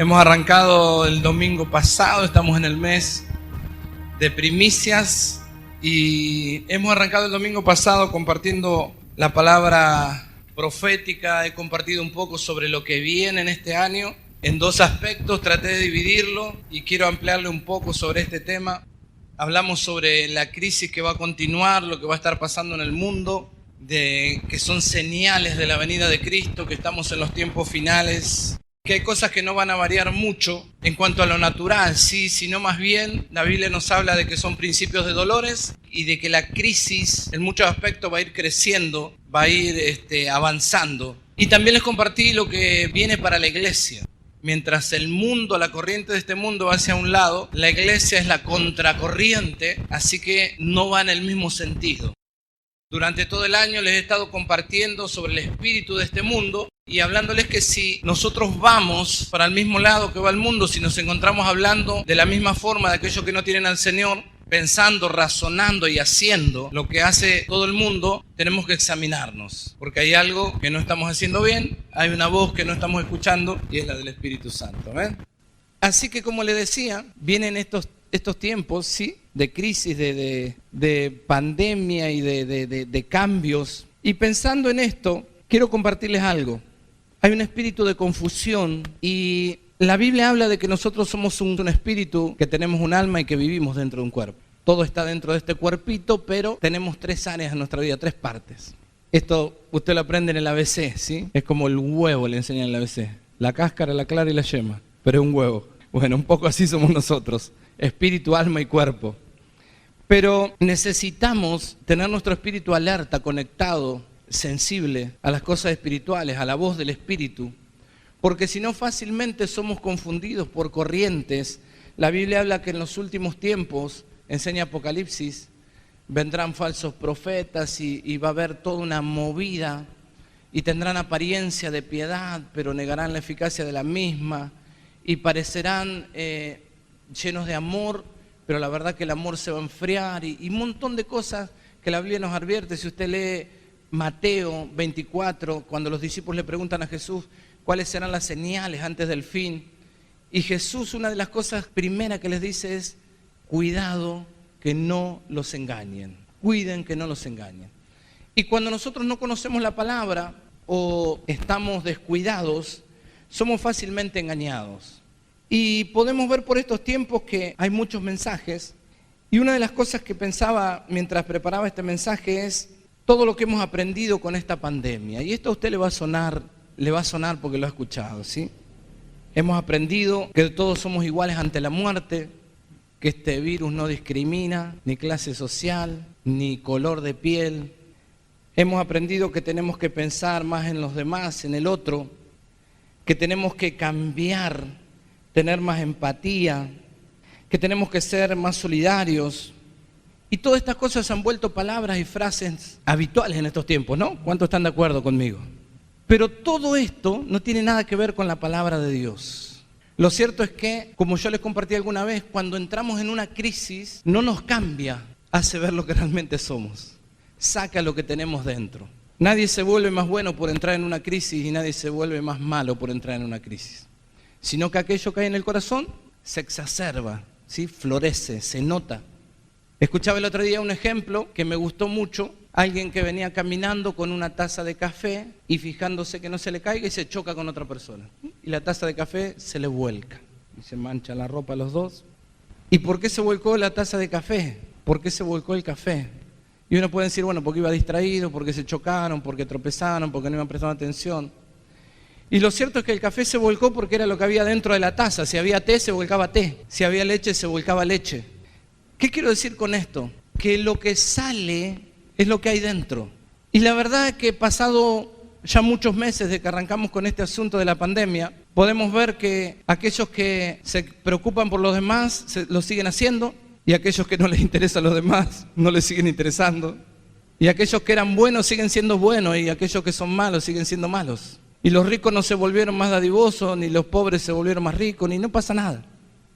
Hemos arrancado el domingo pasado, estamos en el mes de primicias y hemos arrancado el domingo pasado compartiendo la palabra profética. He compartido un poco sobre lo que viene en este año en dos aspectos, traté de dividirlo y quiero ampliarle un poco sobre este tema. Hablamos sobre la crisis que va a continuar, lo que va a estar pasando en el mundo, que son señales de la venida de Cristo, que estamos en los tiempos finales, que hay cosas que no van a variar mucho en cuanto a lo natural, sí, sino más bien la Biblia nos habla de que son principios de dolores y de que la crisis en muchos aspectos va a ir creciendo, va a ir avanzando. Y también les compartí lo que viene para la iglesia. Mientras el mundo, la corriente de este mundo va hacia un lado, la iglesia es la contracorriente, así que no va en el mismo sentido. Durante todo el año les he estado compartiendo sobre el espíritu de este mundo y hablándoles que si nosotros vamos para el mismo lado que va el mundo, si nos encontramos hablando de la misma forma de aquellos que no tienen al Señor, pensando, razonando y haciendo lo que hace todo el mundo, tenemos que examinarnos, porque hay algo que no estamos haciendo bien, hay una voz que no estamos escuchando y es la del Espíritu Santo. ¿Ven? Así que, como les decía, vienen estos tiempos, ¿sí?, de crisis, de pandemia y de cambios. Y pensando en esto, quiero compartirles algo. Hay un espíritu de confusión y la Biblia habla de que nosotros somos un espíritu, que tenemos un alma y que vivimos dentro de un cuerpo. Todo está dentro de este cuerpito, pero tenemos tres áreas en nuestra vida, tres partes. Esto usted lo aprende en el ABC, ¿sí? Es como el huevo, le enseñan en el ABC. La cáscara, la clara y la yema, pero es un huevo. Bueno, un poco así somos nosotros. Espíritu, alma y cuerpo. Pero necesitamos tener nuestro espíritu alerta, conectado, sensible a las cosas espirituales, a la voz del Espíritu, porque si no fácilmente somos confundidos por corrientes. La Biblia habla que en los últimos tiempos, enseña Apocalipsis, vendrán falsos profetas y va a haber toda una movida y tendrán apariencia de piedad, pero negarán la eficacia de la misma y parecerán llenos de amor, pero la verdad que el amor se va a enfriar y un montón de cosas que la Biblia nos advierte. Si usted lee Mateo 24, cuando los discípulos le preguntan a Jesús cuáles serán las señales antes del fin, y Jesús, una de las cosas primeras que les dice es: cuidado que no los engañen, cuiden que no los engañen. Y cuando nosotros no conocemos la palabra o estamos descuidados, somos fácilmente engañados. Y podemos ver por estos tiempos que hay muchos mensajes, y una de las cosas que pensaba mientras preparaba este mensaje es todo lo que hemos aprendido con esta pandemia. Y esto a usted le va a sonar porque lo ha escuchado, ¿sí? Hemos aprendido que todos somos iguales ante la muerte, que este virus no discrimina ni clase social, ni color de piel. Hemos aprendido que tenemos que pensar más en los demás, en el otro, que tenemos que cambiar, tener más empatía, que tenemos que ser más solidarios. Y todas estas cosas se han vuelto palabras y frases habituales en estos tiempos, ¿no? ¿Cuántos están de acuerdo conmigo? Pero todo esto no tiene nada que ver con la palabra de Dios. Lo cierto es que, como yo les compartí alguna vez, cuando entramos en una crisis, no nos cambia, hace ver lo que realmente somos. Saca lo que tenemos dentro. Nadie se vuelve más bueno por entrar en una crisis y nadie se vuelve más malo por entrar en una crisis. Sino que aquello que hay en el corazón se exacerba, ¿sí? Florece, se nota. Escuchaba el otro día un ejemplo que me gustó mucho. Alguien que venía caminando con una taza de café y fijándose que no se le caiga y se choca con otra persona. Y la taza de café se le vuelca y se mancha la ropa a los dos. ¿Y por qué se volcó la taza de café? ¿Por qué se volcó el café? Y uno puede decir, bueno, porque iba distraído, porque se chocaron, porque tropezaron, porque no iban prestando atención. Y lo cierto es que el café se volcó porque era lo que había dentro de la taza. Si había té, se volcaba té. Si había leche, se volcaba leche. ¿Qué quiero decir con esto? Que lo que sale es lo que hay dentro. Y la verdad es que pasado ya muchos meses de que arrancamos con este asunto de la pandemia, podemos ver que aquellos que se preocupan por los demás lo siguen haciendo, y aquellos que no les interesan los demás no les siguen interesando, y aquellos que eran buenos siguen siendo buenos, y aquellos que son malos siguen siendo malos. Y los ricos no se volvieron más dadivosos, ni los pobres se volvieron más ricos, ni no pasa nada.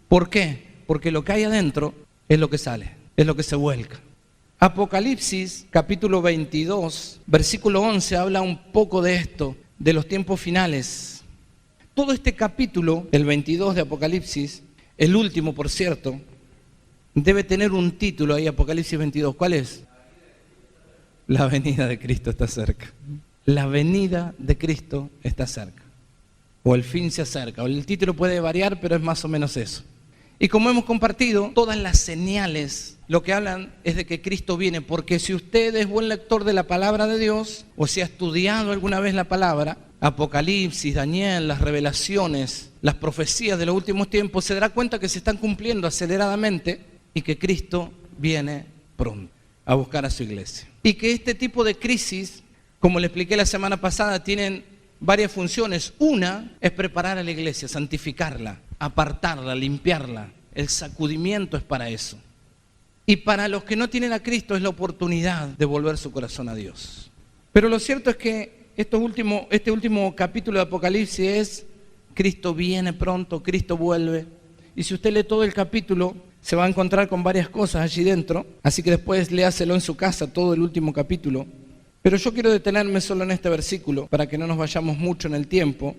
¿Por qué? Porque lo que hay adentro es lo que sale, es lo que se vuelca. Apocalipsis capítulo 22, versículo 11, habla un poco de esto, de los tiempos finales. Todo este capítulo, el 22 de Apocalipsis, el último por cierto, debe tener un título ahí, Apocalipsis 22. ¿Cuál es? La venida de Cristo está cerca. La venida de Cristo está cerca. O el fin se acerca. O el título puede variar, pero es más o menos eso. Y como hemos compartido, todas las señales lo que hablan es de que Cristo viene. Porque si usted es buen lector de la palabra de Dios, o si ha estudiado alguna vez la palabra, Apocalipsis, Daniel, las revelaciones, las profecías de los últimos tiempos, se dará cuenta que se están cumpliendo aceleradamente y que Cristo viene pronto a buscar a su iglesia. Y que este tipo de crisis, como le expliqué la semana pasada, tienen varias funciones. Una es preparar a la iglesia, santificarla, apartarla, limpiarla. El sacudimiento es para eso. Y para los que no tienen a Cristo es la oportunidad de volver su corazón a Dios. Pero lo cierto es que este último capítulo de Apocalipsis es: Cristo viene pronto, Cristo vuelve. Y si usted lee todo el capítulo, se va a encontrar con varias cosas allí dentro. Así que después léaselo en su casa, todo el último capítulo. Pero yo quiero detenerme solo en este versículo para que no nos vayamos mucho en el tiempo.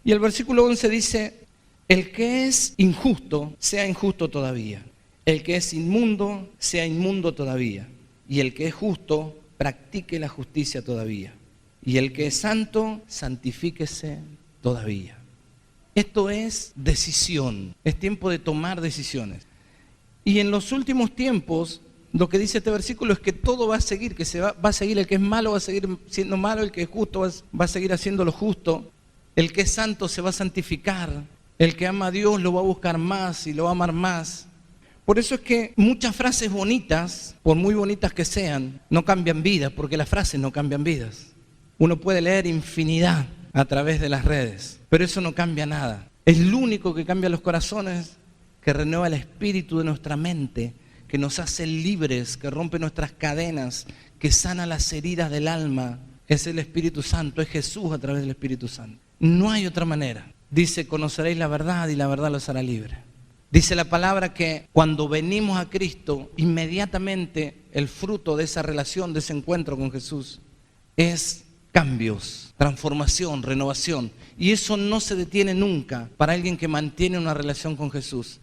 Y el versículo 11 dice: el que es injusto, sea injusto todavía. El que es inmundo, sea inmundo todavía. Y el que es justo, practique la justicia todavía. Y el que es santo, santifíquese todavía. Esto es decisión, es tiempo de tomar decisiones. Y en los últimos tiempos, lo que dice este versículo es que todo va a seguir, que va a seguir, el que es malo va a seguir siendo malo, el que es justo va a seguir haciendo lo justo, el que es santo se va a santificar, el que ama a Dios lo va a buscar más y lo va a amar más. Por eso es que muchas frases bonitas, por muy bonitas que sean, no cambian vidas, porque las frases no cambian vidas. Uno puede leer infinidad a través de las redes, pero eso no cambia nada. Es lo único que cambia los corazones, que renueva el espíritu de nuestra mente, que nos hace libres, que rompe nuestras cadenas, que sana las heridas del alma. Es el Espíritu Santo, es Jesús a través del Espíritu Santo. No hay otra manera. Dice: conoceréis la verdad y la verdad los hará libre. Dice la palabra que cuando venimos a Cristo, inmediatamente el fruto de esa relación, de ese encuentro con Jesús, es cambios, transformación, renovación. Y eso no se detiene nunca para alguien que mantiene una relación con Jesús.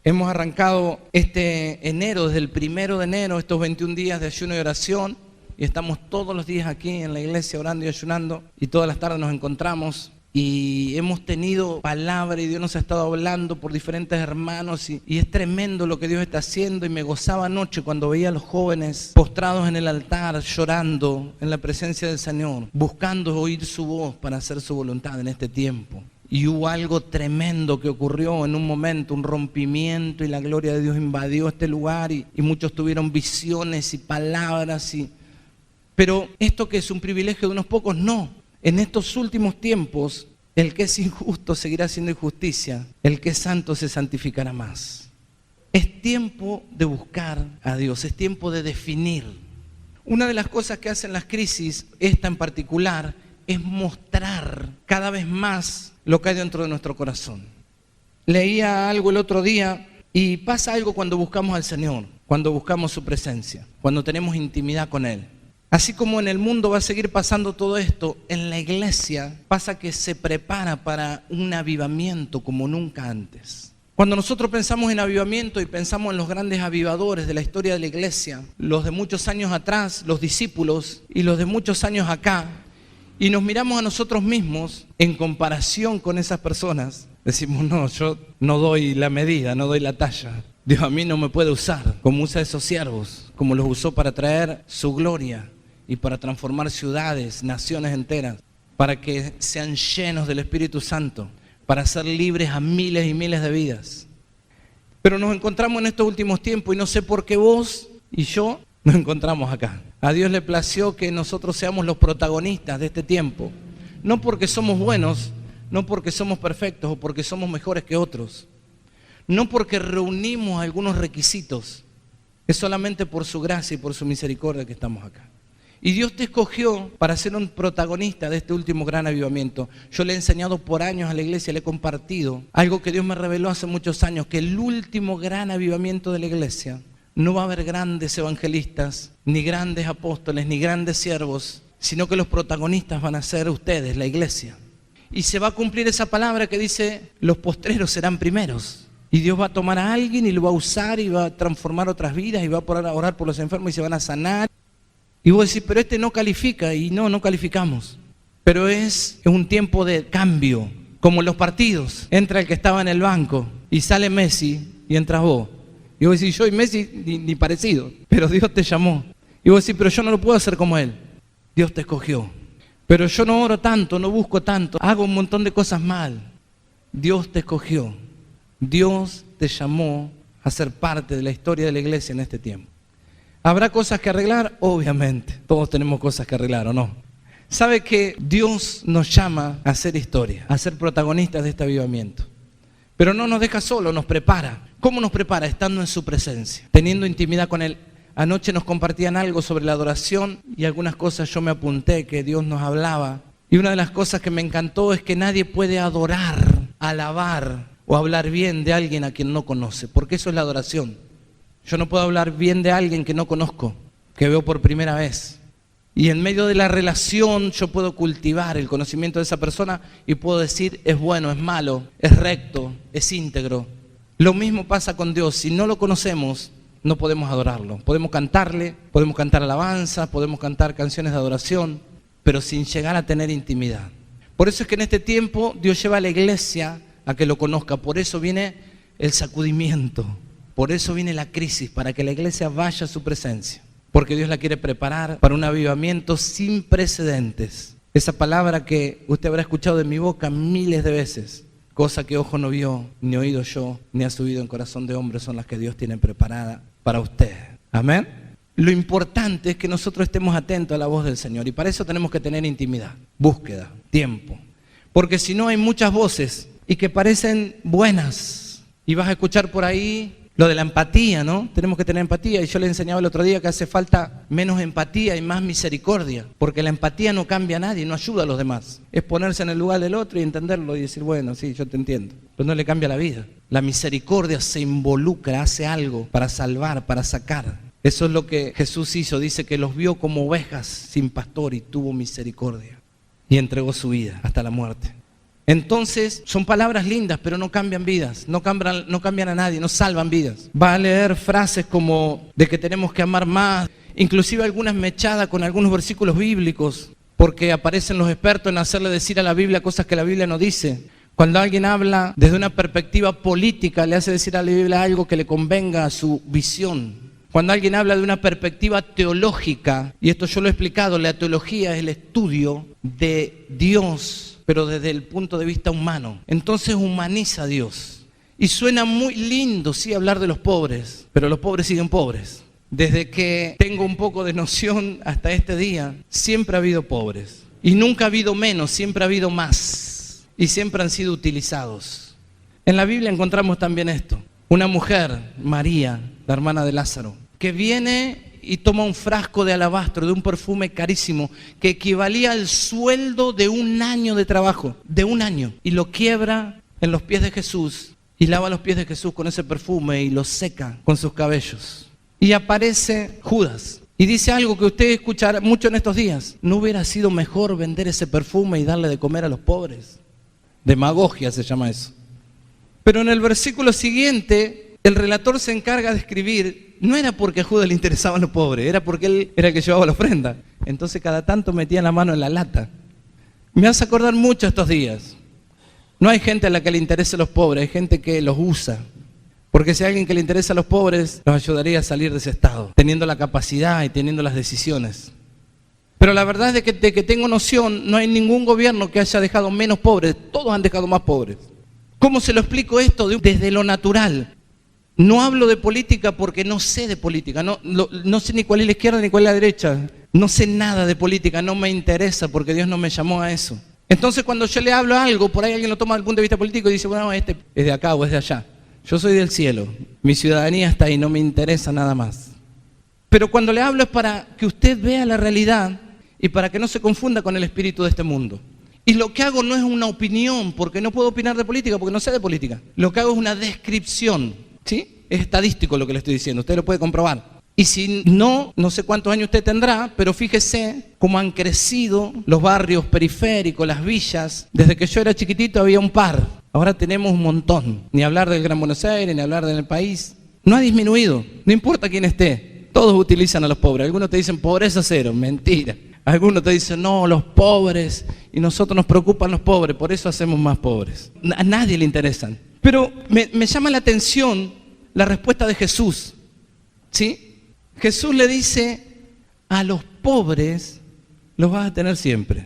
Hemos arrancado este enero, desde el 1 de enero, estos 21 días de ayuno y oración. Y estamos todos los días aquí en la iglesia orando y ayunando. Y todas las tardes nos encontramos. Y hemos tenido palabra y Dios nos ha estado hablando por diferentes hermanos. Y es tremendo lo que Dios está haciendo. Y me gozaba anoche cuando veía a los jóvenes postrados en el altar, llorando en la presencia del Señor, buscando oír su voz para hacer su voluntad en este tiempo. Y hubo algo tremendo que ocurrió en un momento, un rompimiento, y la gloria de Dios invadió este lugar y muchos tuvieron visiones y palabras. Pero esto que es un privilegio de unos pocos, no. En estos últimos tiempos, el que es injusto seguirá haciendo injusticia, el que es santo se santificará más. Es tiempo de buscar a Dios, es tiempo de definir. Una de las cosas que hacen las crisis, esta en particular, es mostrar cada vez más lo que hay dentro de nuestro corazón. Leía algo el otro día y pasa algo cuando buscamos al Señor, cuando buscamos su presencia, cuando tenemos intimidad con Él. Así como en el mundo va a seguir pasando todo esto, en la iglesia pasa que se prepara para un avivamiento como nunca antes. Cuando nosotros pensamos en avivamiento y pensamos en los grandes avivadores de la historia de la iglesia, los de muchos años atrás, los discípulos, y los de muchos años acá, y nos miramos a nosotros mismos en comparación con esas personas, decimos: no, yo no doy la medida, no doy la talla. Dios a mí no me puede usar como usa a esos siervos, como los usó para traer su gloria y para transformar ciudades, naciones enteras, para que sean llenos del Espíritu Santo, para hacer libres a miles y miles de vidas. Pero nos encontramos en estos últimos tiempos y no sé por qué vos y yo nos encontramos acá. A Dios le plació que nosotros seamos los protagonistas de este tiempo, no porque somos buenos, no porque somos perfectos o porque somos mejores que otros, no porque reunimos algunos requisitos, es solamente por su gracia y por su misericordia que estamos acá. Y Dios te escogió para ser un protagonista de este último gran avivamiento. Yo le he enseñado por años a la iglesia, le he compartido algo que Dios me reveló hace muchos años, que el último gran avivamiento de la iglesia no va a haber grandes evangelistas, ni grandes apóstoles, ni grandes siervos, sino que los protagonistas van a ser ustedes, la iglesia. y se va a cumplir esa palabra que dice, los postreros serán primeros. Y Dios va a tomar a alguien y lo va a usar y va a transformar otras vidas y va a poder orar por los enfermos y se van a sanar. Y vos decís, pero este no califica, y no calificamos. Pero es un tiempo de cambio, como en los partidos. Entra el que estaba en el banco y sale Messi y entras vos. Y vos decís, yo y Messi ni parecido, pero Dios te llamó. Y vos decís, pero yo no lo puedo hacer como él. Dios te escogió. Pero yo no oro tanto, no busco tanto, hago un montón de cosas mal. Dios te escogió. Dios te llamó a ser parte de la historia de la iglesia en este tiempo. ¿Habrá cosas que arreglar? Obviamente. Todos tenemos cosas que arreglar, ¿o no? ¿Sabe que Dios nos llama a hacer historia, a ser protagonistas de este avivamiento? Pero no nos deja solo, nos prepara. ¿Cómo nos prepara? Estando en su presencia, teniendo intimidad con Él. Anoche nos compartían algo sobre la adoración y algunas cosas yo me apunté que Dios nos hablaba. Y una de las cosas que me encantó es que nadie puede adorar, alabar o hablar bien de alguien a quien no conoce, porque eso es la adoración. Yo no puedo hablar bien de alguien que no conozco, que veo por primera vez. Y en medio de la relación yo puedo cultivar el conocimiento de esa persona y puedo decir es bueno, es malo, es recto, es íntegro. Lo mismo pasa con Dios. Si no lo conocemos, no podemos adorarlo. Podemos cantarle, podemos cantar alabanza, podemos cantar canciones de adoración, pero sin llegar a tener intimidad. Por eso es que en este tiempo Dios lleva a la iglesia a que lo conozca. Por eso viene el sacudimiento. Por eso viene la crisis, para que la iglesia vaya a su presencia. Porque Dios la quiere preparar para un avivamiento sin precedentes. Esa palabra que usted habrá escuchado de mi boca miles de veces. Cosa que ojo no vio, ni oído yo, ni ha subido en corazón de hombre, son las que Dios tiene preparada para usted. Amén. Lo importante es que nosotros estemos atentos a la voz del Señor. Y para eso tenemos que tener intimidad, búsqueda, tiempo. Porque si no hay muchas voces y que parecen buenas. Y vas a escuchar por ahí lo de la empatía, ¿no? Tenemos que tener empatía. Y yo le enseñaba el otro día que hace falta menos empatía y más misericordia. Porque la empatía no cambia a nadie, no ayuda a los demás. Es ponerse en el lugar del otro y entenderlo y decir, bueno, sí, yo te entiendo. Pero no le cambia la vida. La misericordia se involucra, hace algo para salvar, para sacar. Eso es lo que Jesús hizo. Dice que los vio como ovejas sin pastor y tuvo misericordia. Y entregó su vida hasta la muerte. Entonces, son palabras lindas, pero no cambian vidas, no cambian a nadie, no salvan vidas. Va a leer frases como de que tenemos que amar más, inclusive algunas mechadas con algunos versículos bíblicos, porque aparecen los expertos en hacerle decir a la Biblia cosas que la Biblia no dice. Cuando alguien habla desde una perspectiva política, le hace decir a la Biblia algo que le convenga a su visión. Cuando alguien habla de una perspectiva teológica, y esto yo lo he explicado, la teología es el estudio de Dios, pero desde el punto de vista humano. Entonces humaniza a Dios. Y suena muy lindo, sí, hablar de los pobres, pero los pobres siguen pobres. Desde que tengo un poco de noción hasta este día, siempre ha habido pobres. Y nunca ha habido menos, siempre ha habido más. Y siempre han sido utilizados. En la Biblia encontramos también esto. Una mujer, María, la hermana de Lázaro, que viene y toma un frasco de alabastro, de un perfume carísimo, que equivalía al sueldo de un año de trabajo, de un año, y lo quiebra en los pies de Jesús, y lava los pies de Jesús con ese perfume y los seca con sus cabellos. Y aparece Judas, y dice algo que usted escuchará mucho en estos días: ¿no hubiera sido mejor vender ese perfume y darle de comer a los pobres? Demagogia se llama eso. Pero en el versículo siguiente, el relator se encarga de escribir, no era porque a Judas le interesaban los pobres, era porque él era el que llevaba la ofrenda. Entonces cada tanto metía la mano en la lata. Me hace acordar mucho estos días. No hay gente a la que le interese los pobres, hay gente que los usa. Porque si hay alguien que le interesa a los pobres, los ayudaría a salir de ese estado, teniendo la capacidad y teniendo las decisiones. Pero la verdad es de que tengo noción, no hay ningún gobierno que haya dejado menos pobres, todos han dejado más pobres. ¿Cómo se lo explico esto? Desde lo natural. No hablo de política porque no sé de política, no sé ni cuál es la izquierda ni cuál es la derecha, no sé nada de política, no me interesa porque Dios no me llamó a eso. Entonces cuando yo le hablo algo, por ahí alguien lo toma desde el punto de vista político y dice, bueno, este es de acá o es de allá. Yo soy del cielo, mi ciudadanía está ahí, no me interesa nada más. Pero cuando le hablo es para que usted vea la realidad y para que no se confunda con el espíritu de este mundo. Y lo que hago no es una opinión, porque no puedo opinar de política, porque no sé de política. Lo que hago es una descripción, ¿sí? Es estadístico lo que le estoy diciendo, usted lo puede comprobar. Y si no, no sé cuántos años usted tendrá, pero fíjese cómo han crecido los barrios periféricos, las villas. Desde que yo era chiquitito había un par, ahora tenemos un montón. Ni hablar del Gran Buenos Aires, ni hablar del país. No ha disminuido, no importa quién esté, todos utilizan a los pobres. Algunos te dicen pobreza cero, mentira. Algunos te dicen no, los pobres, y nosotros nos preocupan los pobres, por eso hacemos más pobres. A nadie le interesan. Pero me llama la atención la respuesta de Jesús, ¿sí? Jesús le dice, a los pobres los vas a tener siempre.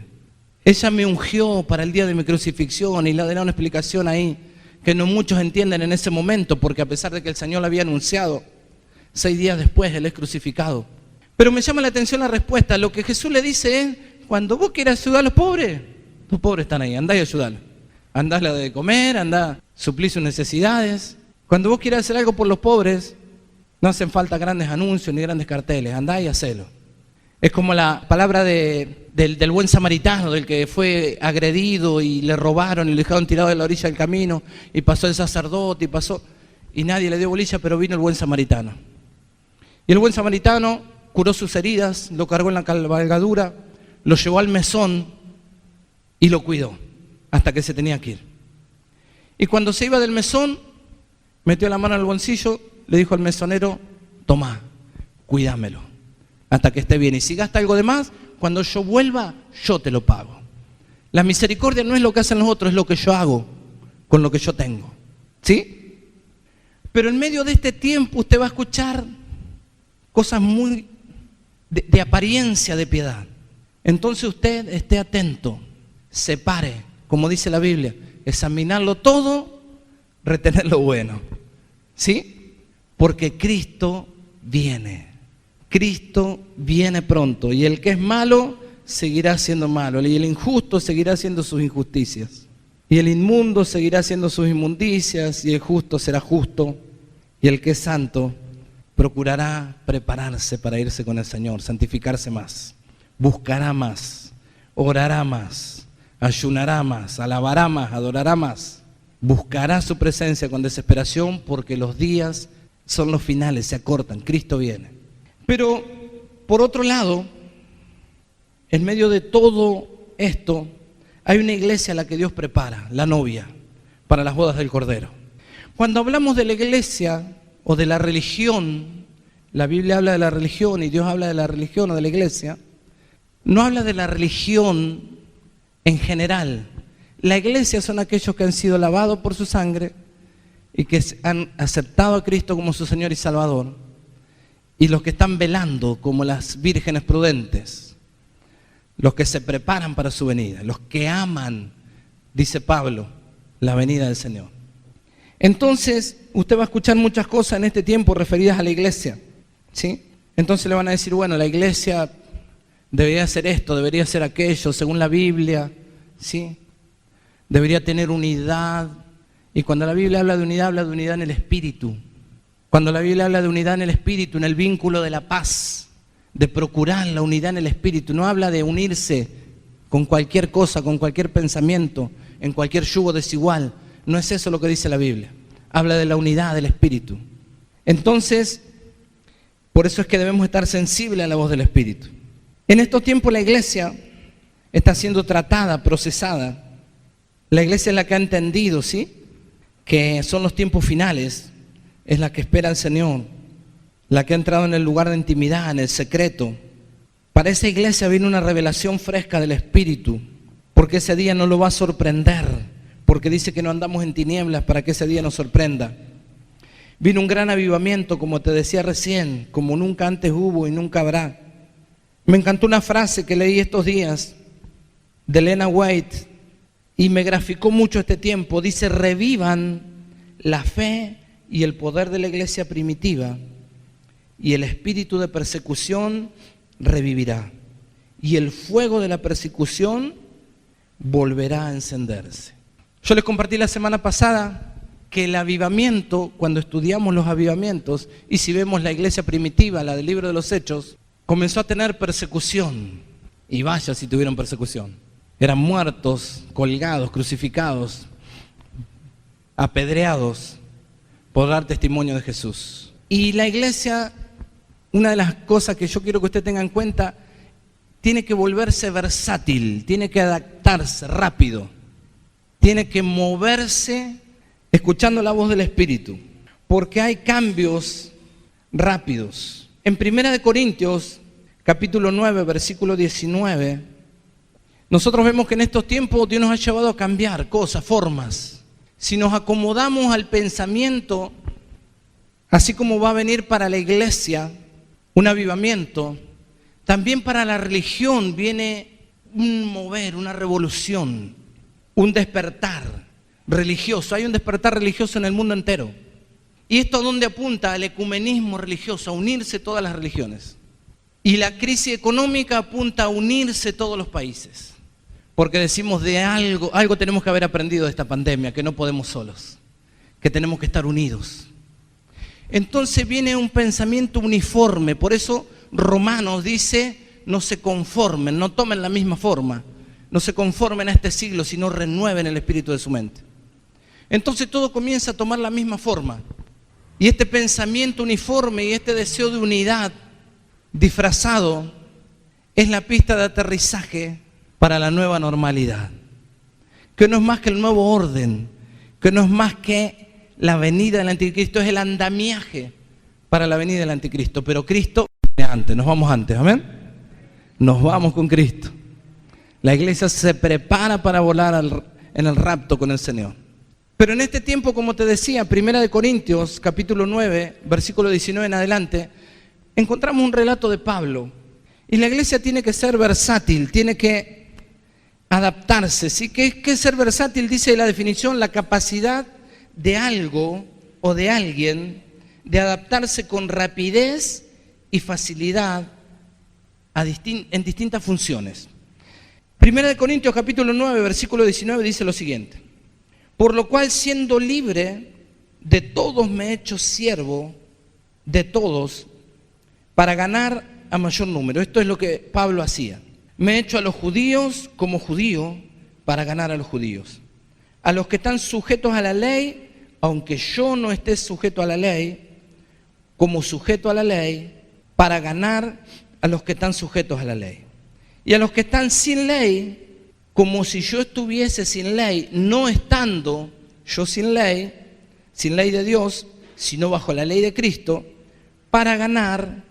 Ella me ungió para el día de mi crucifixión y le dará una explicación ahí que no muchos entienden en ese momento, porque a pesar de que el Señor lo había anunciado, 6 días después Él es crucificado. Pero me llama la atención la respuesta. Lo que Jesús le dice es, cuando vos quieras ayudar a los pobres están ahí, andá y ayudalo. Andá a la de comer, andá, suplí sus necesidades. Cuando vos quieras hacer algo por los pobres, no hacen falta grandes anuncios ni grandes carteles, andá y hacelo. Es como la palabra del buen samaritano, del que fue agredido y le robaron y lo dejaron tirado de la orilla del camino, y pasó el sacerdote y nadie le dio bolilla, pero vino el buen samaritano. Y el buen samaritano curó sus heridas, lo cargó en la cabalgadura, lo llevó al mesón y lo cuidó hasta que se tenía que ir. Y cuando se iba del mesón, metió la mano en el bolsillo, le dijo al mesonero, tomá, cuídamelo, hasta que esté bien. Y si gasta algo de más, cuando yo vuelva, yo te lo pago. La misericordia no es lo que hacen los otros, es lo que yo hago con lo que yo tengo. ¿Sí? Pero en medio de este tiempo usted va a escuchar cosas muy de apariencia de piedad. Entonces usted esté atento, separe, como dice la Biblia, examinarlo todo, retener lo bueno. ¿Sí? Porque Cristo viene pronto, y el que es malo seguirá siendo malo, y el injusto seguirá haciendo sus injusticias, y el inmundo seguirá haciendo sus inmundicias, y el justo será justo, y el que es santo procurará prepararse para irse con el Señor, santificarse más, buscará más, orará más, ayunará más, alabará más, adorará más, buscará su presencia con desesperación, porque los días son los finales, se acortan, Cristo viene. Pero, por otro lado, en medio de todo esto, hay una iglesia a la que Dios prepara, la novia, para las bodas del Cordero. Cuando hablamos de la iglesia o de la religión, la Biblia habla de la religión y Dios habla de la religión o de la iglesia, no habla de la religión en general. La iglesia son aquellos que han sido lavados por su sangre y que han aceptado a Cristo como su Señor y Salvador, y los que están velando como las vírgenes prudentes, los que se preparan para su venida, los que aman, dice Pablo, la venida del Señor. Entonces, usted va a escuchar muchas cosas en este tiempo referidas a la iglesia, ¿sí? Entonces le van a decir, bueno, la iglesia debería hacer esto, debería hacer aquello, según la Biblia, ¿sí? Debería tener unidad. Y cuando la Biblia habla de unidad en el espíritu. Cuando la Biblia habla de unidad en el espíritu, en el vínculo de la paz, de procurar la unidad en el espíritu, no habla de unirse con cualquier cosa, con cualquier pensamiento, en cualquier yugo desigual. No es eso lo que dice la Biblia. Habla de la unidad del espíritu. Entonces, por eso es que debemos estar sensibles a la voz del espíritu. En estos tiempos la iglesia está siendo tratada, procesada. La iglesia es la que ha entendido, ¿sí?, que son los tiempos finales, es la que espera al Señor, la que ha entrado en el lugar de intimidad, en el secreto. Para esa iglesia viene una revelación fresca del Espíritu, porque ese día no lo va a sorprender, porque dice que no andamos en tinieblas para que ese día nos sorprenda. Vino un gran avivamiento, como te decía recién, como nunca antes hubo y nunca habrá. Me encantó una frase que leí estos días de Elena White, y me graficó mucho este tiempo. Dice, revivan la fe y el poder de la iglesia primitiva, y el espíritu de persecución revivirá, y el fuego de la persecución volverá a encenderse. Yo les compartí la semana pasada que el avivamiento, cuando estudiamos los avivamientos, y si vemos la iglesia primitiva, la del libro de los Hechos, comenzó a tener persecución, y vaya si tuvieron persecución. Eran muertos, colgados, crucificados, apedreados por dar testimonio de Jesús. Y la iglesia una de las cosas que yo quiero que usted tenga en cuenta, tiene que volverse versátil, tiene que adaptarse rápido, tiene que moverse escuchando la voz del Espíritu, porque hay cambios rápidos. En 1 Corintios, capítulo 9, versículo 19, nosotros vemos que en estos tiempos Dios nos ha llevado a cambiar cosas, formas. Si nos acomodamos al pensamiento, así como va a venir para la iglesia un avivamiento, también para la religión viene un mover, una revolución, un despertar religioso. Hay un despertar religioso en el mundo entero. ¿Y esto a dónde apunta? Al ecumenismo religioso, a unirse todas las religiones. Y la crisis económica apunta a unirse todos los países. Porque decimos de algo tenemos que haber aprendido de esta pandemia, que no podemos solos, que tenemos que estar unidos. Entonces viene un pensamiento uniforme, por eso Romanos dice, no se conformen, no tomen la misma forma, no se conformen a este siglo, sino renueven el espíritu de su mente. Entonces todo comienza a tomar la misma forma. Y este pensamiento uniforme y este deseo de unidad disfrazado es la pista de aterrizaje para la nueva normalidad, que no es más que el nuevo orden, que no es más que la venida del anticristo, es el andamiaje para la venida del anticristo, pero Cristo viene antes, nos vamos antes, amén, nos vamos con Cristo. La iglesia se prepara para volar en el rapto con el Señor. Pero en este tiempo, como te decía, 1 Corintios, capítulo 9, versículo 19 en adelante, encontramos un relato de Pablo. Y la iglesia tiene que ser versátil, tiene que adaptarse. ¿Sí? ¿Qué es ser versátil? Dice la definición, la capacidad de algo o de alguien de adaptarse con rapidez y facilidad en distintas funciones. 1 Corintios, capítulo 9, versículo 19 dice lo siguiente. Por lo cual, siendo libre de todos, me he hecho siervo de todos para ganar a mayor número. Esto es lo que Pablo hacía. Me he hecho a los judíos como judío para ganar a los judíos. A los que están sujetos a la ley, aunque yo no esté sujeto a la ley, como sujeto a la ley, para ganar a los que están sujetos a la ley. Y a los que están sin ley, como si yo estuviese sin ley, no estando yo sin ley de Dios, sino bajo la ley de Cristo, para ganar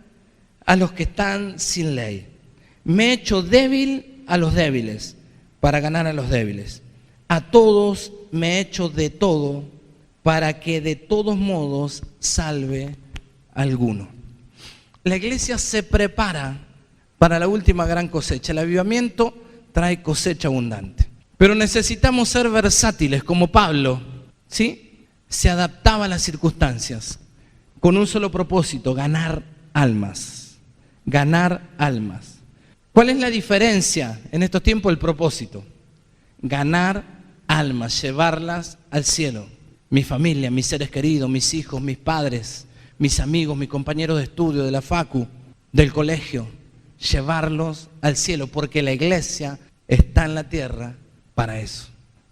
a los que están sin ley. Me he hecho débil a los débiles, para ganar a los débiles. A todos me he hecho de todo, para que de todos modos salve a alguno. La iglesia se prepara para la última gran cosecha. El avivamiento trae cosecha abundante. Pero necesitamos ser versátiles, como Pablo, ¿sí? Se adaptaba a las circunstancias, con un solo propósito, ganar almas. Ganar almas. ¿Cuál es la diferencia en estos tiempos? El propósito. Ganar almas, llevarlas al cielo. Mi familia, mis seres queridos, mis hijos, mis padres, mis amigos, mis compañeros de estudio, de la facu, del colegio. Llevarlos al cielo, porque la iglesia está en la tierra para eso.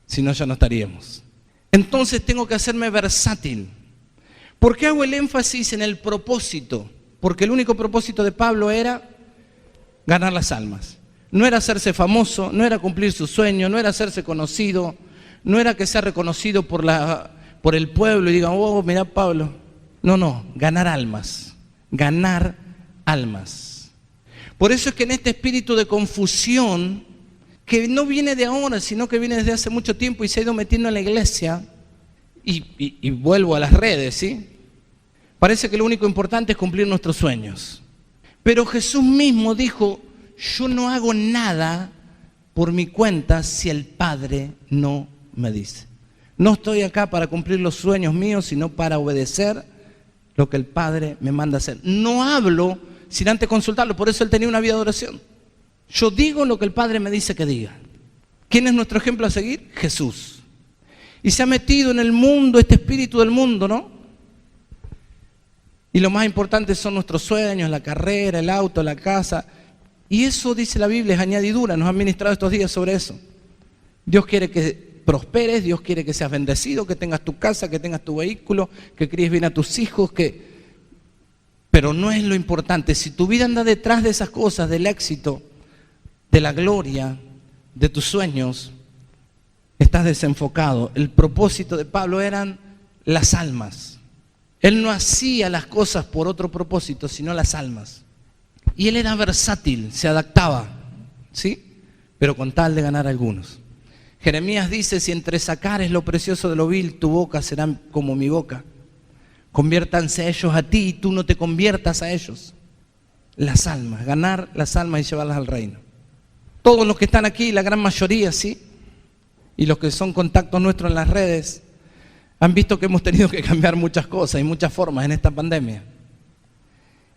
Si no, ya no estaríamos. Entonces tengo que hacerme versátil. ¿Por qué hago el énfasis en el propósito? Porque el único propósito de Pablo era ganar las almas. No era hacerse famoso, no era cumplir su sueño, no era hacerse conocido, no era que sea reconocido por el pueblo y digan, oh, mira Pablo. No, ganar almas. Ganar almas. Por eso es que en este espíritu de confusión, que no viene de ahora, sino que viene desde hace mucho tiempo y se ha ido metiendo en la iglesia, y vuelvo a las redes, ¿sí? Parece que lo único importante es cumplir nuestros sueños. Pero Jesús mismo dijo, yo no hago nada por mi cuenta si el Padre no me dice. No estoy acá para cumplir los sueños míos, sino para obedecer lo que el Padre me manda hacer. No hablo sin antes consultarlo, por eso él tenía una vida de oración. Yo digo lo que el Padre me dice que diga. ¿Quién es nuestro ejemplo a seguir? Jesús. Y se ha metido en el mundo, este espíritu del mundo, ¿no? Y lo más importante son nuestros sueños, la carrera, el auto, la casa. Y eso, dice la Biblia, es añadidura. Nos han ministrado estos días sobre eso. Dios quiere que prosperes, Dios quiere que seas bendecido, que tengas tu casa, que tengas tu vehículo, que críes bien a tus hijos, pero no es lo importante. Si tu vida anda detrás de esas cosas, del éxito, de la gloria, de tus sueños, estás desenfocado. El propósito de Pablo eran las almas. Él no hacía las cosas por otro propósito, sino las almas. Y él era versátil, se adaptaba, ¿sí? Pero con tal de ganar a algunos. Jeremías dice, si entre sacares lo precioso de lo vil, tu boca será como mi boca. Conviértanse ellos a ti y tú no te conviertas a ellos. Las almas, ganar las almas y llevarlas al reino. Todos los que están aquí, la gran mayoría, ¿sí? Y los que son contactos nuestros en las redes, han visto que hemos tenido que cambiar muchas cosas y muchas formas en esta pandemia.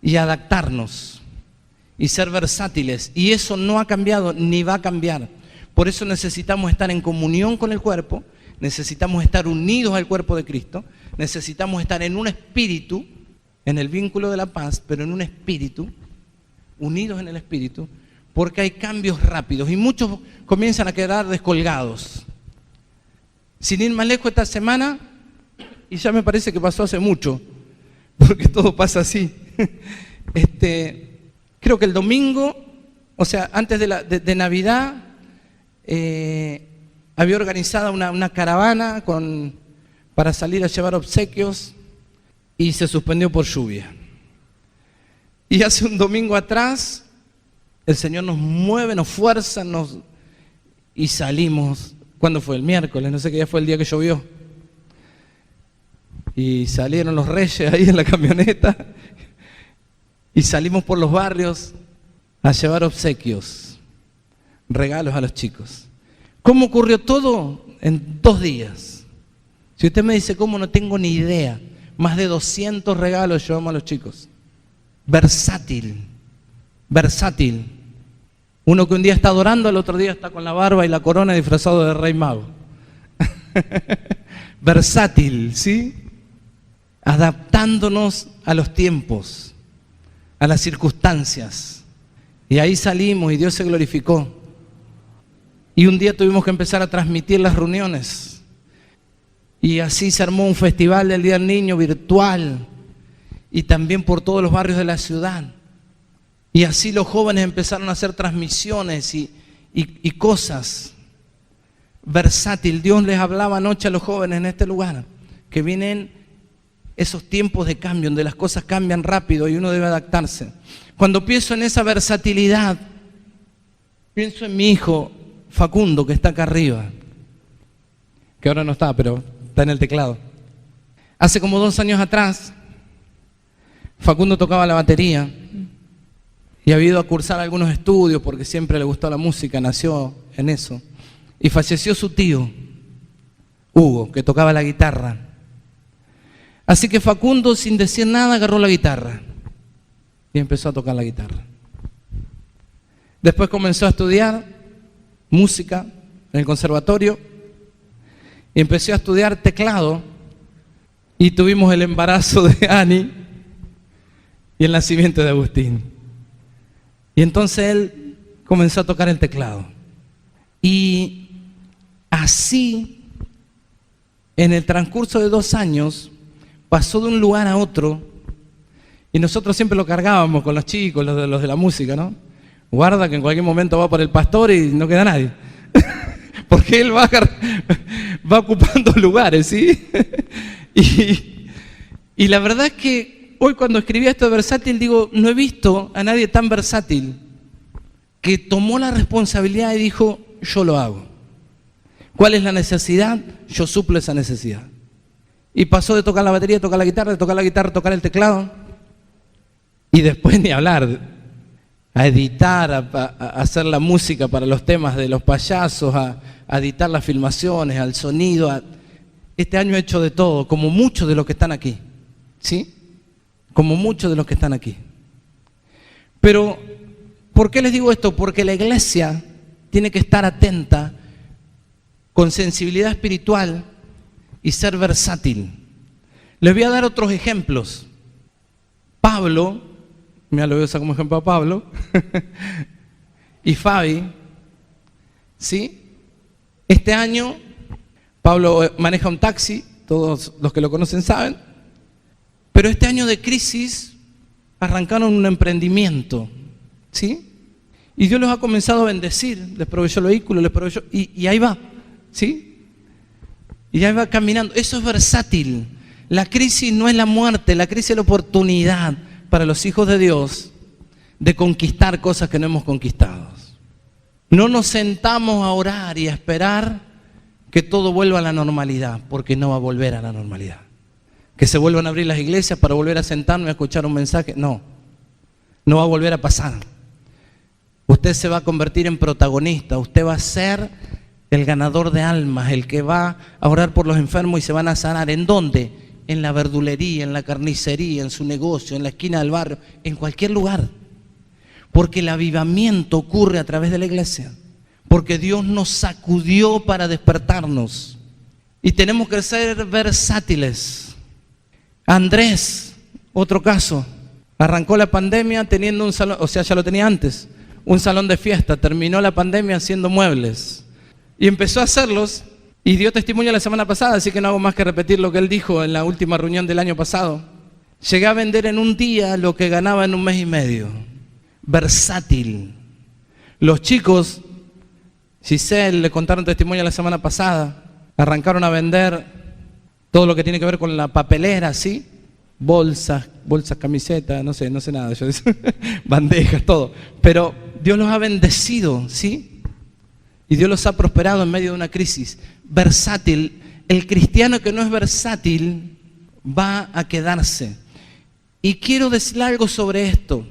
Y adaptarnos y ser versátiles. Y eso no ha cambiado ni va a cambiar. Por eso necesitamos estar en comunión con el cuerpo, necesitamos estar unidos al cuerpo de Cristo, necesitamos estar en un espíritu, en el vínculo de la paz, pero en un espíritu, unidos en el espíritu, porque hay cambios rápidos y muchos comienzan a quedar descolgados. Sin ir más lejos esta semana, y ya me parece que pasó hace mucho, porque todo pasa así. Creo que el domingo, o sea, antes de Navidad, había organizado una caravana para salir a llevar obsequios y se suspendió por lluvia. Y hace un domingo atrás, el Señor nos mueve, nos fuerza, y salimos. ¿Cuándo fue? El miércoles, no sé qué día fue el día que llovió. Y salieron los reyes ahí en la camioneta y salimos por los barrios a llevar obsequios, regalos a los chicos. ¿Cómo ocurrió todo? En 2 días. Si usted me dice cómo, no tengo ni idea. Más de 200 regalos llevamos a los chicos. Versátil, versátil. Uno que un día está adorando, el otro día está con la barba y la corona disfrazado de rey mago. Versátil, ¿sí? Adaptándonos a los tiempos, a las circunstancias. Y ahí salimos y Dios se glorificó. Y un día tuvimos que empezar a transmitir las reuniones. Y así se armó un festival del Día del Niño virtual. Y también por todos los barrios de la ciudad. Y así los jóvenes empezaron a hacer transmisiones y cosas. Versátil. Dios les hablaba anoche a los jóvenes en este lugar. Que vienen esos tiempos de cambio, donde las cosas cambian rápido y uno debe adaptarse. Cuando pienso en esa versatilidad, pienso en mi hijo Facundo, que está acá arriba, que ahora no está, pero está en el teclado. Hace como 2 años atrás, Facundo tocaba la batería y había ido a cursar algunos estudios porque siempre le gustó la música, nació en eso. Y falleció su tío, Hugo, que tocaba la guitarra. Así que Facundo, sin decir nada, agarró la guitarra y empezó a tocar la guitarra. Después comenzó a estudiar música en el conservatorio y empezó a estudiar teclado y tuvimos el embarazo de Ani y el nacimiento de Agustín. Y entonces él comenzó a tocar el teclado. Y así, en el transcurso de 2 años, pasó de un lugar a otro y nosotros siempre lo cargábamos con los chicos, los de la música, ¿no? Guarda que en cualquier momento va por el pastor y no queda nadie. Porque él va ocupando lugares, ¿sí? Y la verdad es que hoy cuando escribí esto de versátil, digo, no he visto a nadie tan versátil que tomó la responsabilidad y dijo, yo lo hago. ¿Cuál es la necesidad? Yo suplo esa necesidad. Y pasó de tocar la batería a tocar la guitarra, de tocar la guitarra a tocar el teclado. Y después ni hablar, a editar, a hacer la música para los temas de los payasos, a editar las filmaciones, al sonido. Este año he hecho de todo, como muchos de los que están aquí. ¿Sí? Como muchos de los que están aquí. Pero, ¿por qué les digo esto? Porque la iglesia tiene que estar atenta, con sensibilidad espiritual y ser versátil. Les voy a dar otros ejemplos. Pablo, mira, lo voy a usar como ejemplo a Pablo, y Fabi, ¿sí? Este año, Pablo maneja un taxi, todos los que lo conocen saben, pero este año de crisis, arrancaron un emprendimiento, ¿sí? Y Dios los ha comenzado a bendecir, les proveyó el vehículo, les proveyó, y ahí va, ¿sí? Y ahí va caminando. Eso es versátil. La crisis no es la muerte, la crisis es la oportunidad para los hijos de Dios de conquistar cosas que no hemos conquistado. No nos sentamos a orar y a esperar que todo vuelva a la normalidad, porque no va a volver a la normalidad. Que se vuelvan a abrir las iglesias para volver a sentarnos y a escuchar un mensaje. No va a volver a pasar. Usted se va a convertir en protagonista, usted va a ser el ganador de almas, el que va a orar por los enfermos y se van a sanar. ¿En dónde? En la verdulería, en la carnicería, en su negocio, en la esquina del barrio, en cualquier lugar. Porque el avivamiento ocurre a través de la iglesia. Porque Dios nos sacudió para despertarnos. Y tenemos que ser versátiles. Andrés, otro caso, arrancó la pandemia teniendo un salón, o sea, ya lo tenía antes, un salón de fiesta. Terminó la pandemia haciendo muebles. Y empezó a hacerlos y dio testimonio la semana pasada, así que no hago más que repetir lo que él dijo en la última reunión del año pasado. Llegué a vender en un día lo que ganaba en un mes y medio. Versátil. Los chicos, Giselle, le contaron testimonio la semana pasada, arrancaron a vender todo lo que tiene que ver con la papelera, ¿sí? Bolsas, camisetas, no sé nada, bandejas, todo. Pero Dios los ha bendecido, ¿sí? Y Dios los ha prosperado en medio de una crisis. Versátil. El cristiano que no es versátil va a quedarse. Y quiero decirle algo sobre esto.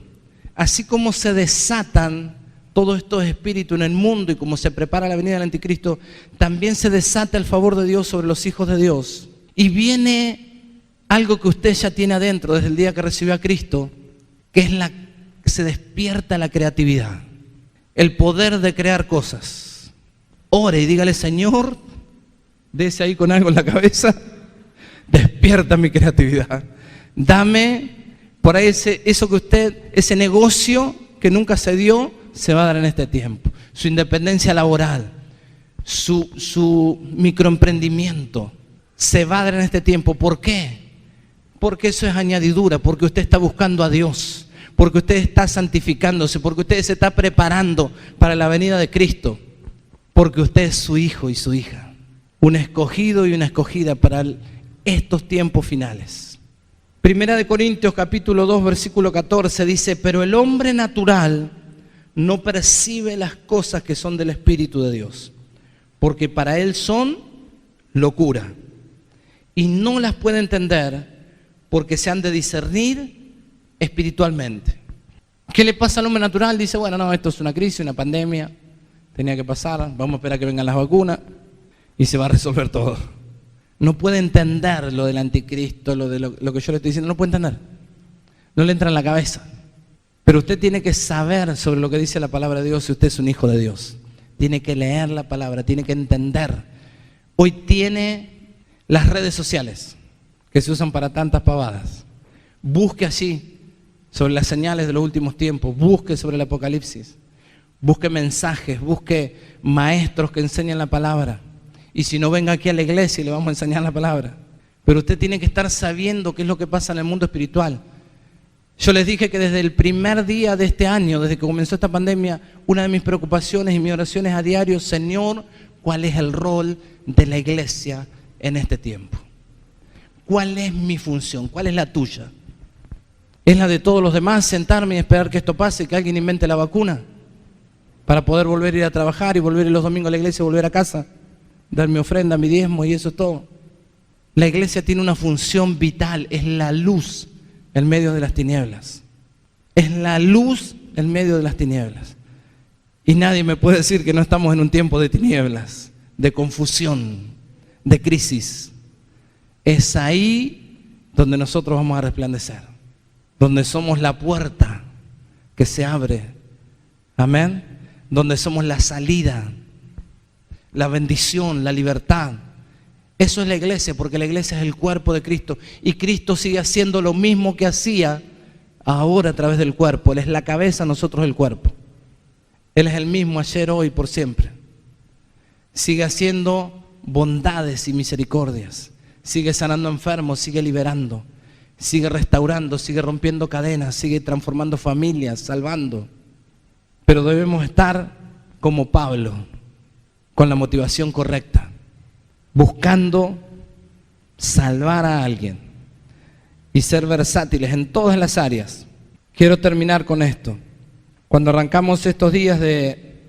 Así como se desatan todos estos espíritus en el mundo y como se prepara la venida del anticristo, también se desata el favor de Dios sobre los hijos de Dios. Y viene algo que usted ya tiene adentro desde el día que recibió a Cristo, que es se despierta la creatividad, el poder de crear cosas. Ore y dígale: Señor, dese ahí con algo en la cabeza, despierta mi creatividad. Dame por ahí eso que usted, ese negocio que nunca se dio, se va a dar en este tiempo. Su independencia laboral, su microemprendimiento, se va a dar en este tiempo. ¿Por qué? Porque eso es añadidura, porque usted está buscando a Dios, porque usted está santificándose, porque usted se está preparando para la venida de Cristo, porque usted es su hijo y su hija, un escogido y una escogida para estos tiempos finales. Primera de Corintios capítulo 2 versículo 14 dice: pero el hombre natural no percibe las cosas que son del Espíritu de Dios, porque para él son locura, y no las puede entender porque se han de discernir espiritualmente. ¿Qué le pasa al hombre natural? Dice: bueno, no, esto es una crisis, una pandemia, tenía que pasar, vamos a esperar que vengan las vacunas y se va a resolver todo. No puede entender lo del anticristo, lo que yo le estoy diciendo, no puede entender. No le entra en la cabeza. Pero usted tiene que saber sobre lo que dice la palabra de Dios si usted es un hijo de Dios. Tiene que leer la palabra, tiene que entender. Hoy tiene las redes sociales que se usan para tantas pavadas. Busque allí sobre las señales de los últimos tiempos, busque sobre el Apocalipsis, busque mensajes, busque maestros que enseñen la palabra. Y si no, venga aquí a la iglesia y le vamos a enseñar la palabra. Pero usted tiene que estar sabiendo qué es lo que pasa en el mundo espiritual. Yo les dije que desde el primer día de este año, desde que comenzó esta pandemia, una de mis preocupaciones y mis oraciones a diario: Señor, ¿cuál es el rol de la iglesia en este tiempo? ¿Cuál es mi función? ¿Cuál es la tuya? ¿Es la de todos los demás sentarme y esperar que esto pase, que alguien invente la vacuna para poder volver a ir a trabajar y volver los domingos a la iglesia y volver a casa? Dar mi ofrenda, mi diezmo y eso todo. La iglesia tiene una función vital, es la luz en medio de las tinieblas. Es la luz en medio de las tinieblas. Y nadie me puede decir que no estamos en un tiempo de tinieblas, de confusión, de crisis. Es ahí donde nosotros vamos a resplandecer, donde somos la puerta que se abre. Amén. Donde somos la salida, la bendición, la libertad. Eso es la iglesia, porque la iglesia es el cuerpo de Cristo. Y Cristo sigue haciendo lo mismo que hacía ahora a través del cuerpo. Él es la cabeza, nosotros el cuerpo. Él es el mismo ayer, hoy, por siempre. Sigue haciendo bondades y misericordias. Sigue sanando enfermos, sigue liberando. sigue restaurando, sigue rompiendo cadenas, sigue transformando familias, salvando. Pero debemos estar como Pablo, con la motivación correcta, buscando salvar a alguien y ser versátiles en todas las áreas. Quiero terminar con esto. Cuando arrancamos estos días de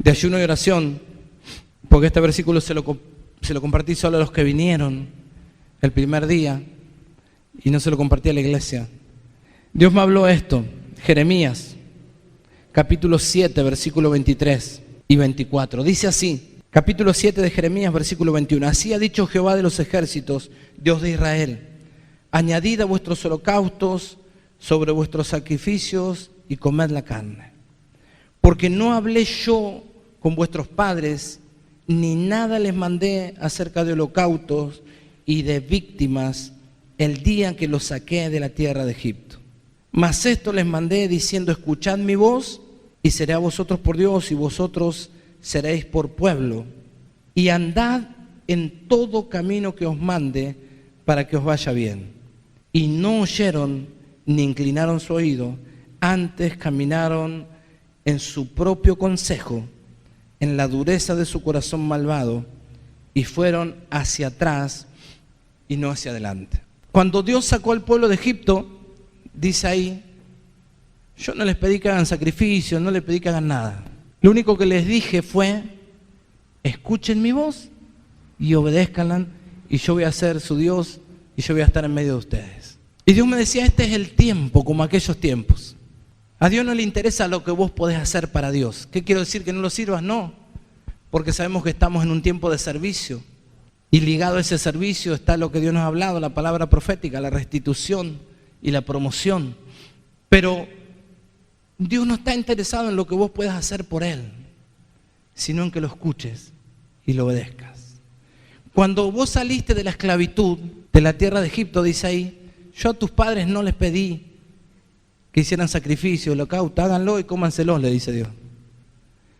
ayuno y oración, porque este versículo se lo compartí solo a los que vinieron el primer día y no se lo compartí a la iglesia. Dios me habló esto, Jeremías, capítulo 7, versículo 23 y 24. Dice así, capítulo 7 de Jeremías, versículo 21. Así ha dicho Jehová de los ejércitos, Dios de Israel: añadid a vuestros holocaustos sobre vuestros sacrificios y comed la carne. Porque no hablé yo con vuestros padres, ni nada les mandé acerca de holocaustos y de víctimas el día que los saqué de la tierra de Egipto. Mas esto les mandé diciendo: escuchad mi voz, y seré a vosotros por Dios, y vosotros seréis por pueblo. Y andad en todo camino que os mande, para que os vaya bien. Y no oyeron ni inclinaron su oído, antes caminaron en su propio consejo, en la dureza de su corazón malvado, y fueron hacia atrás y no hacia adelante. Cuando Dios sacó al pueblo de Egipto, dice ahí, yo no les pedí que hagan sacrificios, no les pedí que hagan nada. Lo único que les dije fue: escuchen mi voz y obedézcanla, y yo voy a ser su Dios y yo voy a estar en medio de ustedes. Y Dios me decía, este es el tiempo, como aquellos tiempos. A Dios no le interesa lo que vos podés hacer para Dios. ¿Qué quiero decir? ¿Que no lo sirvas? No, porque sabemos que estamos en un tiempo de servicio. Y ligado a ese servicio está lo que Dios nos ha hablado, la palabra profética, la restitución y la promoción. Pero Dios no está interesado en lo que vos puedas hacer por Él, sino en que lo escuches y lo obedezcas. Cuando vos saliste de la esclavitud de la tierra de Egipto, dice ahí, yo a tus padres no les pedí que hicieran sacrificio, holocausto, háganlo y cómanselo, le dice Dios.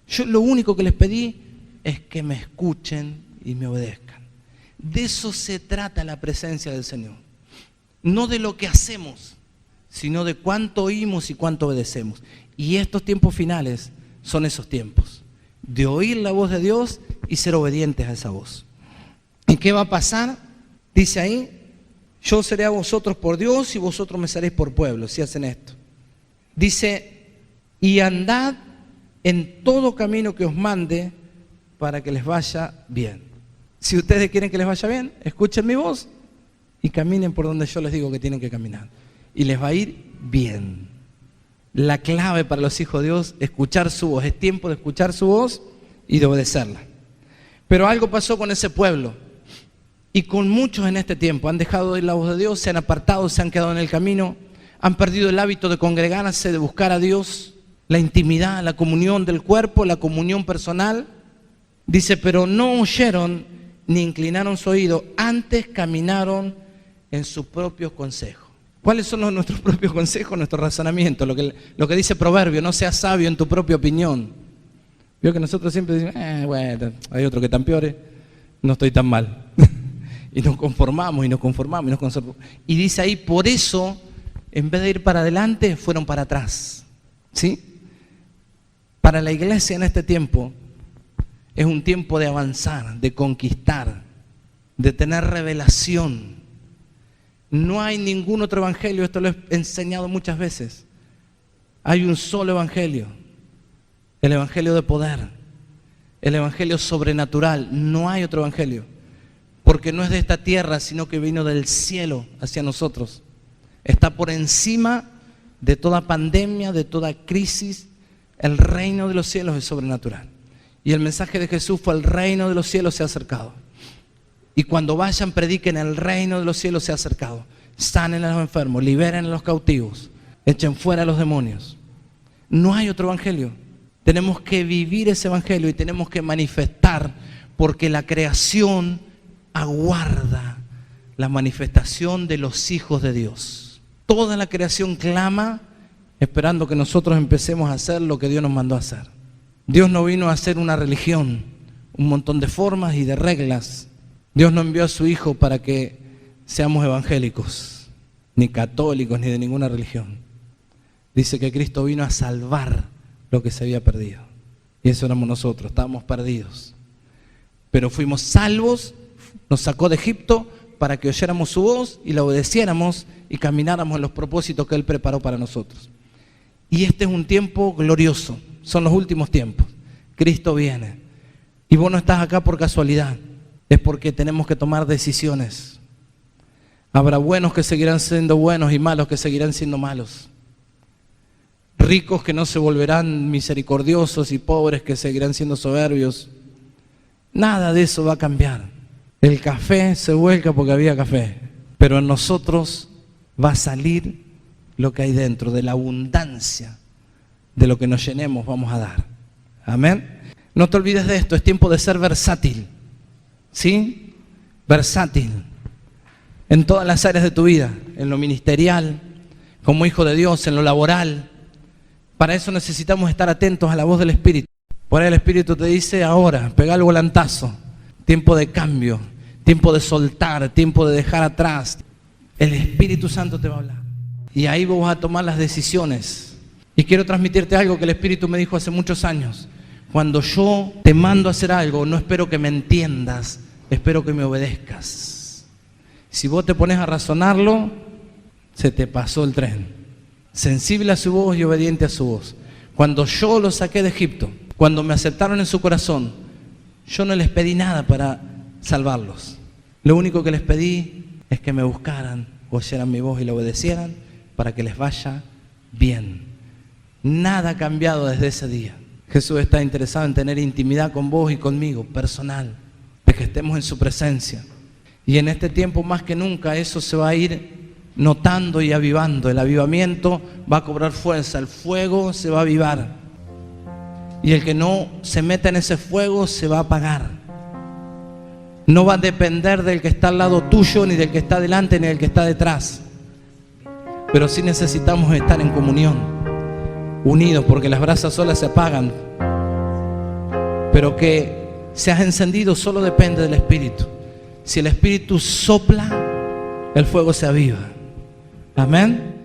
Yo lo único que les pedí es que me escuchen y me obedezcan. De eso se trata la presencia del Señor. No de lo que hacemos, sino de cuánto oímos y cuánto obedecemos. Y estos tiempos finales son esos tiempos, de oír la voz de Dios y ser obedientes a esa voz. ¿Y qué va a pasar? Dice ahí, yo seré a vosotros por Dios y vosotros me seréis por pueblo, si hacen esto. Dice, y andad en todo camino que os mande para que les vaya bien. Si ustedes quieren que les vaya bien, escuchen mi voz y caminen por donde yo les digo que tienen que caminar. Y les va a ir bien. La clave para los hijos de Dios, escuchar su voz. Es tiempo de escuchar su voz y de obedecerla. Pero algo pasó con ese pueblo. Y con muchos en este tiempo. Han dejado de oír la voz de Dios, se han apartado, se han quedado en el camino. Han perdido el hábito de congregarse, de buscar a Dios. La intimidad, la comunión del cuerpo, la comunión personal. Dice, pero no oyeron ni inclinaron su oído. Antes caminaron en sus propios consejos. ¿Cuáles son nuestros propios consejos, nuestro razonamiento? Lo que dice Proverbio, no seas sabio en tu propia opinión. Veo que nosotros siempre decimos, bueno, hay otro que tan peor, no estoy tan mal. Y nos conformamos, y nos conformamos, y nos conformamos. Y dice ahí, por eso, en vez de ir para adelante, fueron para atrás. ¿Sí? Para la iglesia en este tiempo, es un tiempo de avanzar, de conquistar, de tener revelación. No hay ningún otro evangelio, esto lo he enseñado muchas veces. Hay un solo evangelio, el evangelio de poder, el evangelio sobrenatural. No hay otro evangelio, porque no es de esta tierra, sino que vino del cielo hacia nosotros. Está por encima de toda pandemia, de toda crisis. El reino de los cielos es sobrenatural. Y el mensaje de Jesús fue: el reino de los cielos se ha acercado. Y cuando vayan, prediquen, el reino de los cielos se ha acercado. Sanen a los enfermos, liberen a los cautivos, echen fuera a los demonios. No hay otro evangelio. Tenemos que vivir ese evangelio y tenemos que manifestar, porque la creación aguarda la manifestación de los hijos de Dios. Toda la creación clama esperando que nosotros empecemos a hacer lo que Dios nos mandó a hacer. Dios no vino a hacer una religión, un montón de formas y de reglas. Dios no envió a su Hijo para que seamos evangélicos. ni católicos, ni de ninguna religión. Dice que Cristo vino a salvar lo que se había perdido. Y eso éramos nosotros, estábamos perdidos. Pero fuimos salvos, nos sacó de Egipto para que oyéramos su voz y la obedeciéramos y camináramos en los propósitos que Él preparó para nosotros. Y este es un tiempo glorioso, son los últimos tiempos. Cristo viene. Y vos no estás acá por casualidad, es porque tenemos que tomar decisiones. Habrá buenos que seguirán siendo buenos y malos que seguirán siendo malos. Ricos que no se volverán misericordiosos y pobres que seguirán siendo soberbios. Nada de eso va a cambiar. El café se vuelca porque había café, pero en nosotros va a salir lo que hay dentro, de la abundancia de lo que nos llenemos vamos a dar. Amén. No te olvides de esto, es tiempo de ser versátil. ¿Sí? Versátil. En todas las áreas de tu vida, en lo ministerial, como hijo de Dios, en lo laboral. Para eso necesitamos estar atentos a la voz del Espíritu. Por ahí el Espíritu te dice ahora, pega el volantazo. Tiempo de cambio, tiempo de soltar, tiempo de dejar atrás. El Espíritu Santo te va a hablar. Y ahí vos vas a tomar las decisiones. Y quiero transmitirte algo que el Espíritu me dijo hace muchos años. Cuando yo te mando a hacer algo, no espero que me entiendas, espero que me obedezcas. Si vos te pones a razonarlo, se te pasó el tren. Sensible a su voz y obediente a su voz. Cuando yo los saqué de Egipto, cuando me aceptaron en su corazón, yo no les pedí nada para salvarlos. Lo único que les pedí es que me buscaran, oyeran mi voz y la obedecieran para que les vaya bien. Nada ha cambiado desde ese día. Jesús está interesado en tener intimidad con vos y conmigo, personal, de que estemos en su presencia. Y en este tiempo más que nunca eso se va a ir notando y avivando. El avivamiento va a cobrar fuerza, el fuego se va a avivar. Y el que no se meta en ese fuego se va a apagar. No va a depender del que está al lado tuyo, ni del que está delante, ni del que está detrás. Pero sí necesitamos estar en comunión, unidos, porque las brasas solas se apagan. Pero que seas encendido solo depende del Espíritu. Si el Espíritu sopla, el fuego se aviva. Amén.